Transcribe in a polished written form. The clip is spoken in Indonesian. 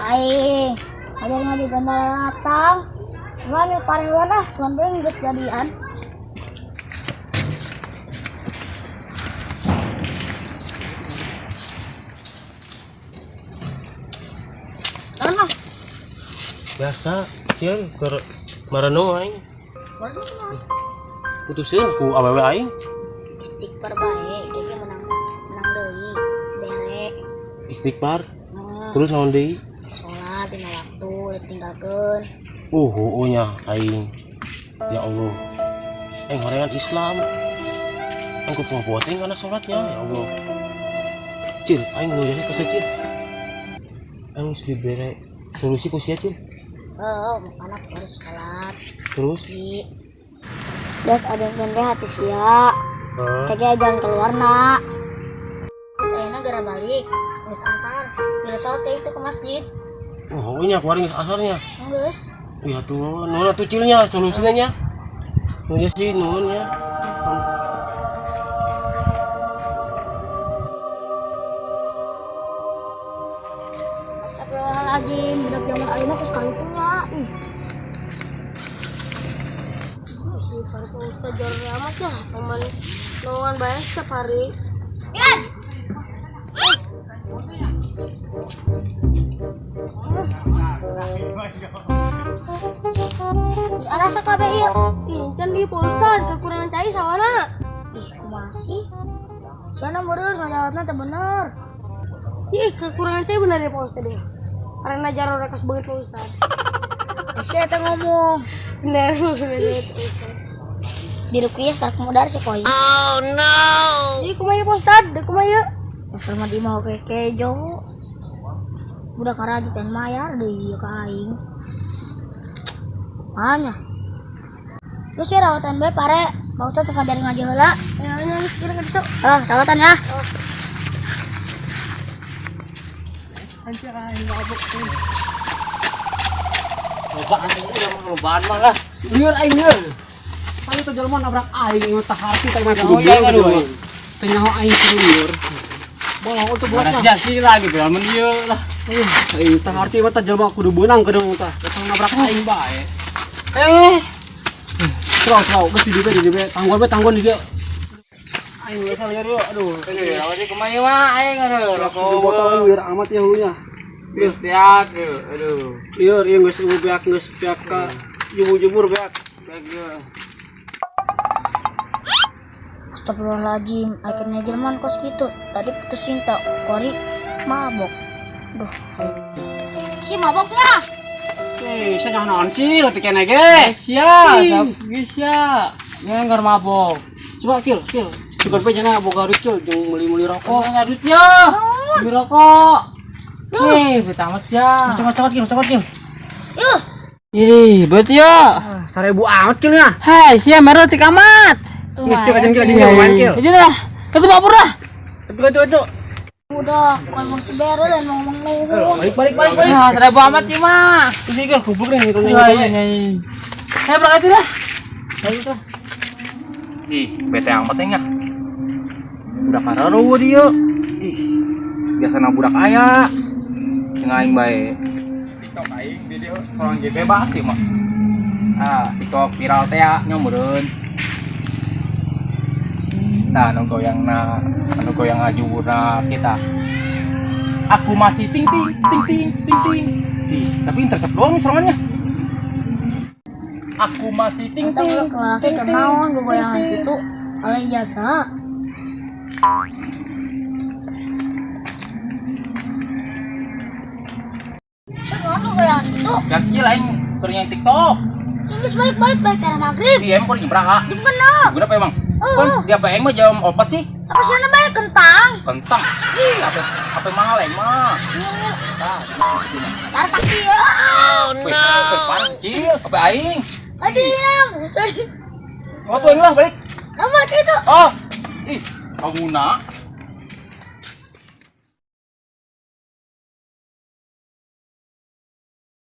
Aing, ada yang di bandara datang. Mana parewan ah, sampai geus jadian. Mana? Biasa, cil keur marano aing. Mana? Putusin ku awewe aing. Istighfar bae, dia menang deui, bere. Istighfar. Terus naon deui? Salat dina waktu ditinggalkeun. Nya aing. Ya Allah. Aing horengan Islam. Aing ku buat aing kana salatnya, ya Allah. Cil, aing nu jasa ka cil. Aing geus dibere solusi ku sia cil. Oh, anak harus salat. Terus Gas ada yang hati sia. Kayaknya jangan keluar nak. Saya gara balik, geus asar. Bila sholat itu ke masjid. nya kuaring geus asarnya. Geus. Iya tuh, nuhun atuh cilnya solusinya nya. Nuhun sih nuhun ya. Astagfirullahaladzim, budak zaman ayeuna geus sekali punya. Si Farko Ustaz jarang amat ya, teman lawan bayar setiap hari. Ian. Ada sakabe ieu. Can di Ustaz kekurangan cai sawana. Masih. Karena meureun ngajawabna teh bener. Kekurangan cai bener ya Pak Ustaz deh. Karena jarang rekas banget Pak Ustaz. Saya teh ngomong. Bener Ustaz. Di rukiah tak modar si koi. Oh no. Di kumaha Pak Ustaz? Di kumaha? Asal mah di mau kekejo. Budak karajitan mayar deui ka aing. Hanya. Geus ya rawatan bae pare. Pak Ustaz sok ngajari ngaji heula. Ya nya geus kira gitu. Rawatan ya. Anjir aing mabuk tuh. Loba anjing udah lobaan mah lah. Lieur aing lieur. Paling teh jelema nabrak aing tah harti teh mah Oh iya aduh. Teh nyaho aing teh lieur. Bolong untuk buat Mana sia lagi beul mun ieu lah. Aing tah harti mah teh jelema kudu beunang kedeung tah. Datang nabrak aing bae. Terus geus di dieu tanggon di dieu. Aing geus lieur yuk. Aduh. Lawan di kumaha mah aing aduh. Rokok botol lieur amat ya hulunya. Geus tiak aduh. Lieur ieu geus beak ka jumur beak. Astagfirullahaladzim, akhirnya Jerman kos gitu. Tadi putus cinta, Kori mabok. Duh, si mabok ya? Saya naon sih, lo tikene ge. Sia, sia. Nganggar mabok. Coba kill. Sugar pe jana boga duit kill, jeung meuli-meuli rokok. Nganggar duit ya. Beli rokok. Betamat sia. Cepat kill. Yuh. Ih, bet ya. 1000 amat killnya. Hai, sia merah tik amat. Geus kill aja main kill. Aja dah. Itu mabur dah. Itu. Udah, bukan mau si Bere dan mau ngomong. Balik. Ya, 1000 amat ya mah. Ini kill goblok nih itu. Saya berangkat dah. Ayo tuh. Ih, bete amat nya. Budak kararuh dia. Ih, biasana budak aya. Jeung aing bae. TikTok aing video orang ge bebas sih mah. TikTok viral teh ya nyomeureun. Nah, anu goyang ajuburna kita. Aku masih ting. Tapi intersep doang nih serangannya. Aku masih ting. Laki kenaon goyangan gitu oleh jasa. Kenaon goyangan gitu? Yang kecil aing keur nyanyi TikTok. Ini balik karena maghrib. Iya, emang jeung beraha. Jam genep. Guna apa emang? Kan dia apa emang jam 4 sih? Apa sih namanya kentang? Kentang. Ih, apa mahal emang? Nah, sini. Tar tapi ya. Oh no. Parah kecil, apa aing? Diam. Oh, tuh lah balik. Nama itu. Oh. Ih, kamu nak.